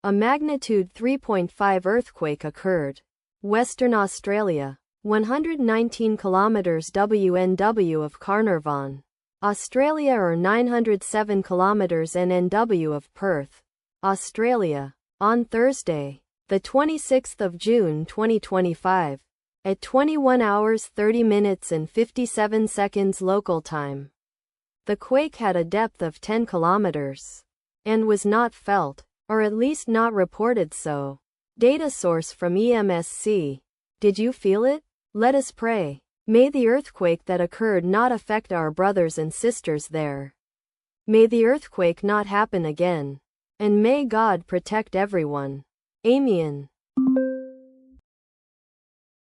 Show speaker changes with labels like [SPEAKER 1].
[SPEAKER 1] A magnitude 3.5 earthquake occurred. Western Australia. 119 kilometers WNW of Carnarvon, Australia, or 907 kilometers NNW of Perth, Australia, on Thursday, the 26th of June 2025, at 21 hours 30 minutes and 57 seconds local time. The quake had a depth of 10 kilometers and was not felt, or at least not reported so. Data source from EMSC. Did you feel it? Let us pray. May the earthquake that occurred not affect our brothers and sisters there. May the earthquake not happen again. And may God protect everyone. Amen.